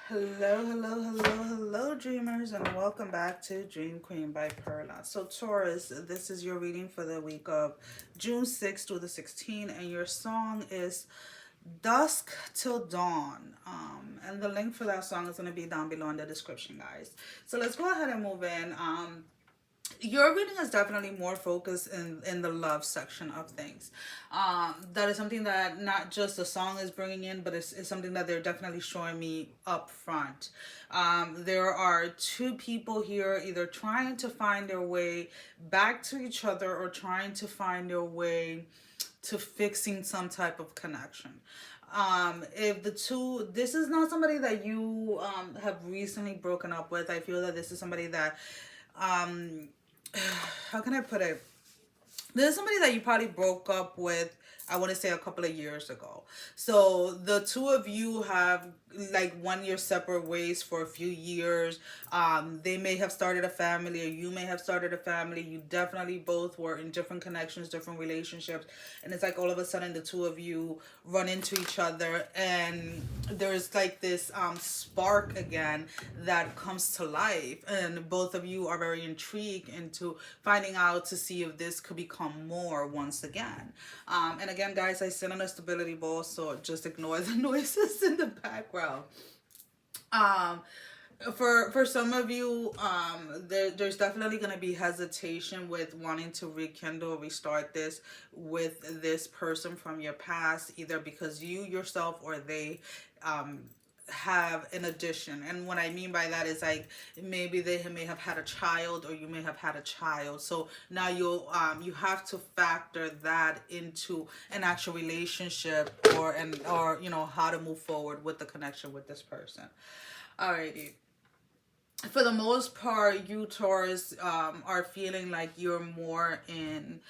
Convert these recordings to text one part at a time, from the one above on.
Hello, hello, hello, hello, dreamers, and welcome back to Dream Queen by Perla'S. So, Taurus, this is your reading for the week of June 6th to the 16th, and your song is Dusk Till Dawn. And the link for that song is going to be down below in the description, guys. So, let's go ahead and move in. Your reading is definitely more focused in the love section of things. That is something that not just the song is bringing in, but it's something that they're definitely showing me up front. There are two people here either trying to find their way back to each other or trying to find their way to fixing some type of connection. If the two, this is not somebody that you have recently broken up with. I feel that this is somebody that um how can I put it? There's somebody that you probably broke up with, I want to say a couple of years ago. So the two of you have like went your separate ways for a few years. They may have started a family, or you may have started a family. You definitely both were in different connections, different relationships, and it's like all of a sudden the two of you run into each other, and there's like this spark again that comes to life, and both of you are very intrigued into finding out to see if this could become more once again. And again, guys, I sit on a stability ball, so just ignore the noises in the background. Um, for some of you, there's definitely going to be hesitation with wanting to rekindle, restart this with this person from your past, either because you yourself or they um have an addition. And what I mean by that is like maybe they may have had a child, or you may have had a child, so now you have to factor that into an actual relationship, or you know, how to move forward with the connection with this person. Alrighty. For the most part, you Taurus are feeling like you're more in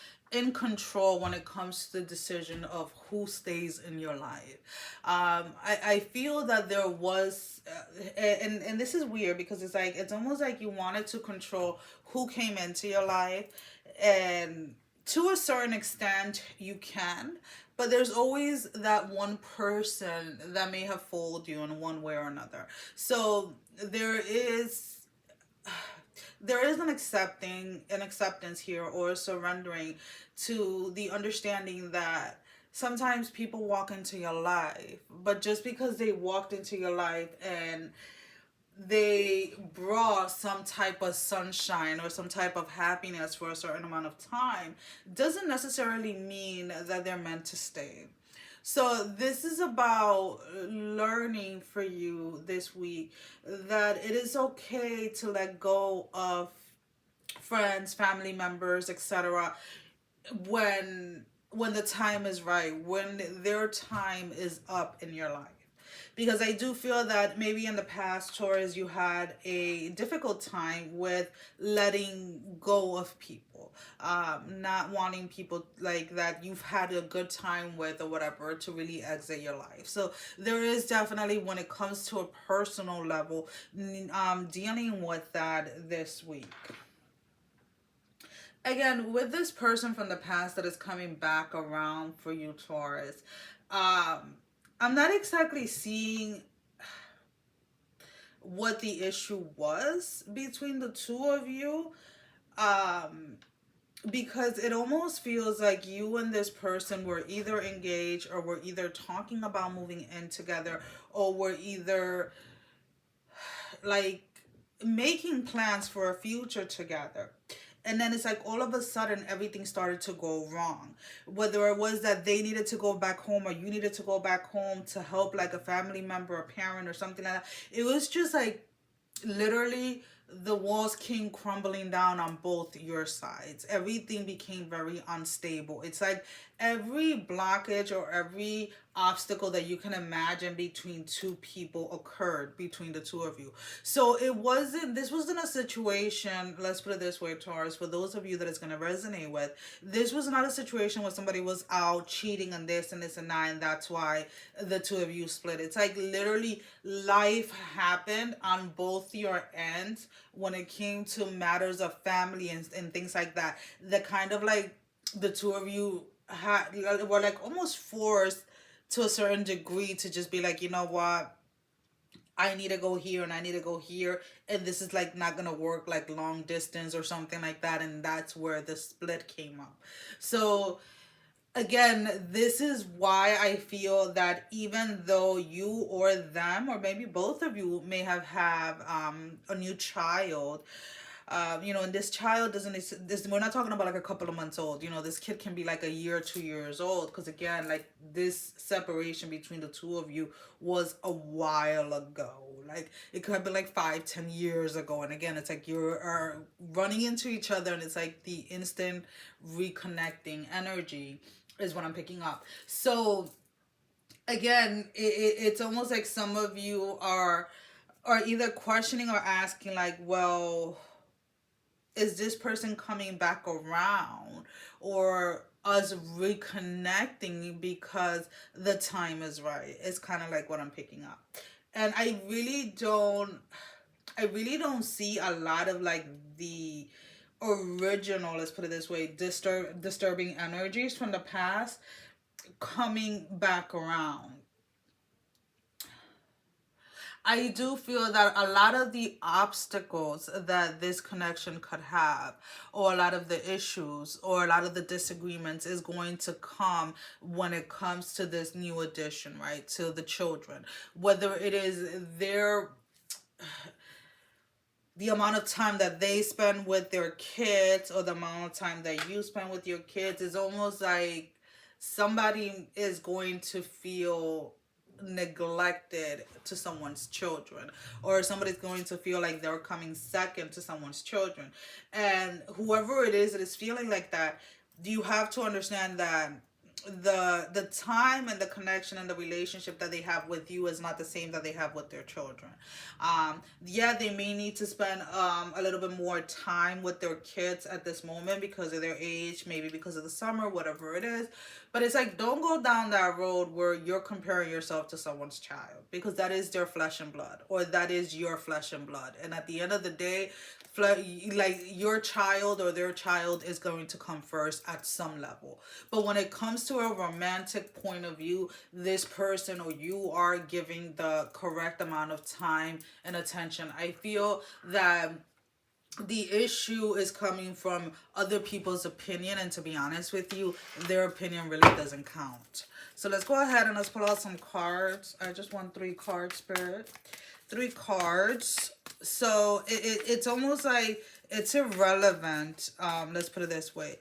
control when it comes to the decision of who stays in your life. I feel that there was, and this is weird because it's like it's almost like you wanted to control who came into your life, and to a certain extent you can, but there's always that one person that may have fooled you in one way or another. So there is an acceptance here, or surrendering to the understanding that sometimes people walk into your life, but just because they walked into your life and they brought some type of sunshine or some type of happiness for a certain amount of time doesn't necessarily mean that they're meant to stay. So this is about learning for you this week that it is okay to let go of friends, family members, etc. when the time is right, when their time is up in your life. Because I do feel that maybe in the past, Taurus, you had a difficult time with letting go of people, not wanting people like that you've had a good time with or whatever to really exit your life. So there is definitely, when it comes to a personal level, dealing with that this week. Again, with this person from the past that is coming back around for you, Taurus, I'm not exactly seeing what the issue was between the two of you. Um, because it almost feels like you and this person were either engaged, or were either talking about moving in together, or were either like making plans for a future together. And then it's like all of a sudden everything started to go wrong. Whether it was that they needed to go back home, or you needed to go back home to help like a family member, a parent, or something like that. It was just like literally the walls came crumbling down on both your sides. Everything became very unstable. It's like every blockage or every obstacle that you can imagine between two people occurred between the two of you. So this wasn't a situation, let's put it this way, Taurus, for those of you that it's going to resonate with, this was not a situation where somebody was out cheating and this and this and that, and that's why the two of you split. It's like literally life happened on both your ends when it came to matters of family and things like that. The kind of like the two of you were like almost forced to a certain degree to just be like, you know what, I need to go here and I need to go here, and this is like not gonna work like long distance or something like that, and that's where the split came up. So again, this is why I feel that even though you or them, or maybe both of you, may have a new child, and this child doesn't, this, we're not talking about like a couple of months old. This kid can be like a year, 2 years old, because again, like this separation between the two of you was a while ago. Like it could have been like 5, 10 years ago, and again, it's like you are running into each other, and it's like the instant reconnecting energy is what I'm picking up. So again, it's almost like some of you are either questioning or asking like, well, is this person coming back around, or us reconnecting because the time is right? It's kind of like what I'm picking up. And I really don't see a lot of like the original, let's put it this way, disturbing energies from the past coming back around. I do feel that a lot of the obstacles that this connection could have, or a lot of the issues, or a lot of the disagreements, is going to come when it comes to this new addition, right? To the children. Whether it is the amount of time that they spend with their kids, or the amount of time that you spend with your kids, is almost like somebody is going to feel neglected to someone's children, or somebody's going to feel like they're coming second to someone's children. And whoever it is that is feeling like that, you have to understand that the time and the connection and the relationship that they have with you is not the same that they have with their children. Yeah, they may need to spend a little bit more time with their kids at this moment because of their age, maybe because of the summer, whatever it is. But it's like, don't go down that road where you're comparing yourself to someone's child, because that is their flesh and blood, or that is your flesh and blood. And at the end of the day, like your child or their child is going to come first at some level. But when it comes to a romantic point of view, this person or you are giving the correct amount of time and attention. I feel that the issue is coming from other people's opinion, and to be honest with you, their opinion really doesn't count. So let's go ahead and let's pull out some cards. I just want 3 cards, Spirit. 3 cards. So it's almost like it's irrelevant. Let's put it this way.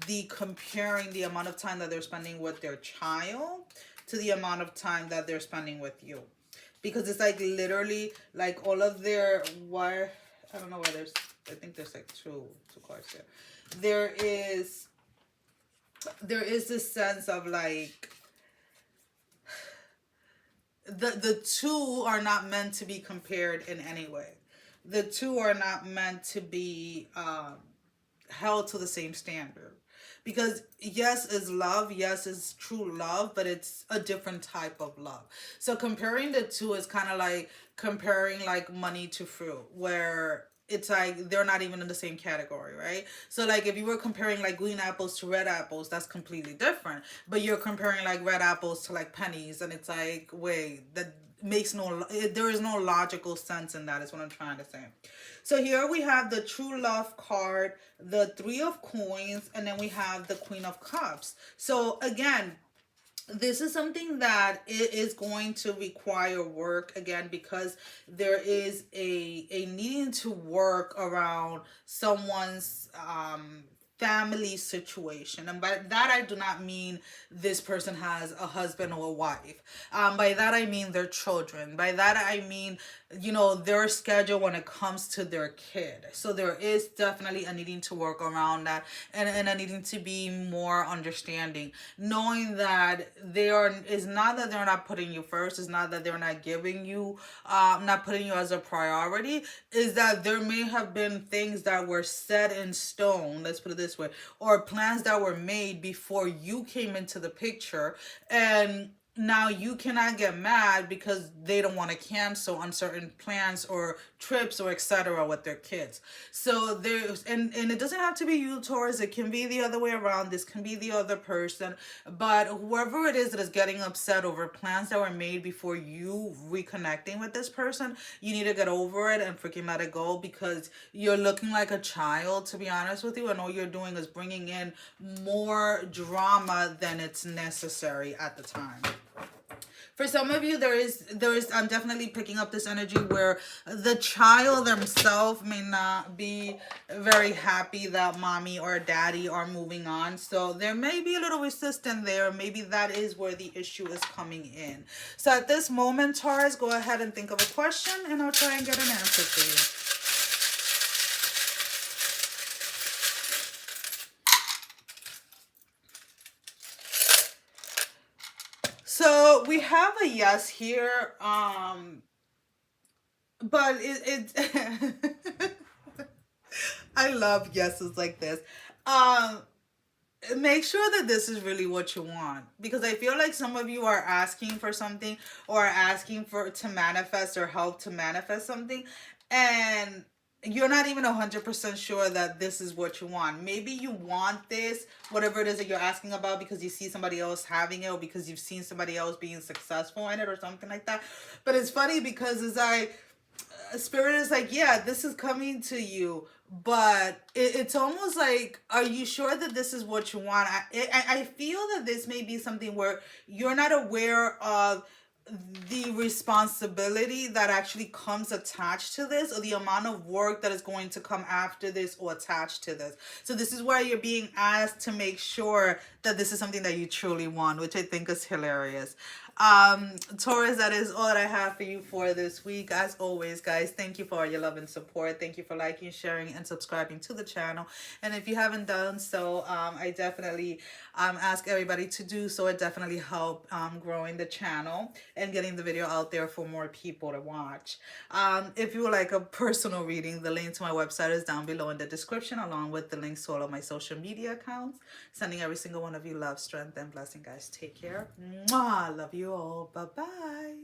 The comparing the amount of time that they're spending with their child to the amount of time that they're spending with you. Because it's like literally like all of their, why, I don't know why there's, I think there's like two cards here. There is this sense of like, the two are not meant to be compared in any way. The two are not meant to be held to the same standard. Because yes is love, yes is true love, but it's a different type of love. So comparing the two is kind of like comparing like money to fruit, where it's like they're not even in the same category, right? So like if you were comparing like green apples to red apples, that's completely different. But you're comparing like red apples to like pennies, and it's like, wait, that makes there is no logical sense in that, is what I'm trying to say. So here we have the true love card, the 3 of coins, and then we have the Queen of Cups. So again, this is something that it is going to require work, again, because there is a needing to work around someone's family situation. And by that I do not mean this person has a husband or a wife. By that I mean their children. By that I mean, their schedule when it comes to their kid. So there is definitely a needing to work around that, and a needing to be more understanding, knowing that it's not that they're not putting you first, it's not that they're not giving you, not putting you as a priority, is that there may have been things that were set in stone, let's put it this way, or plans that were made before you came into the picture, and now you cannot get mad because they don't want to cancel on certain plans or trips or etc. with their kids. So there's, and it doesn't have to be you, Taurus. It can be the other way around. This can be the other person. But whoever it is that is getting upset over plans that were made before you reconnecting with this person, you need to get over it and freaking let it go, because you're looking like a child, to be honest with you, and all you're doing is bringing in more drama than it's necessary at the time. For some of you, there is I'm definitely picking up this energy where the child themselves may not be very happy that mommy or daddy are moving on. So there may be a little resistance there. Maybe that is where the issue is coming in. So at this moment, Taurus, go ahead and think of a question and I'll try and get an answer for you. So we have a yes here. But it I love yeses like this. Um, Make sure that this is really what you want, because I feel like some of you are asking for something or asking for to manifest or help to manifest something, and you're not even 100% sure that this is what you want. Maybe you want this, whatever it is that you're asking about, because you see somebody else having it or because you've seen somebody else being successful in it or something like that. But it's funny because Spirit is like, yeah, this is coming to you, but it's almost like, are you sure that this is what you want? I feel that this may be something where you're not aware of the responsibility that actually comes attached to this, or the amount of work that is going to come after this or attached to this. So this is where you're being asked to make sure that this is something that you truly want, which I think is hilarious. Taurus, that is all that I have for you for this week. As always, guys, thank you for all your love and support. Thank you for liking, sharing, and subscribing to the channel. And if you haven't done so, I definitely ask everybody to do so. It definitely help growing the channel and getting the video out there for more people to watch. If you would like a personal reading, the link to my website is down below in the description, along with the links to all of my social media accounts. Sending every single one of you love, strength, and blessing, guys. Take care. Mwah! Love you all. Bye-bye.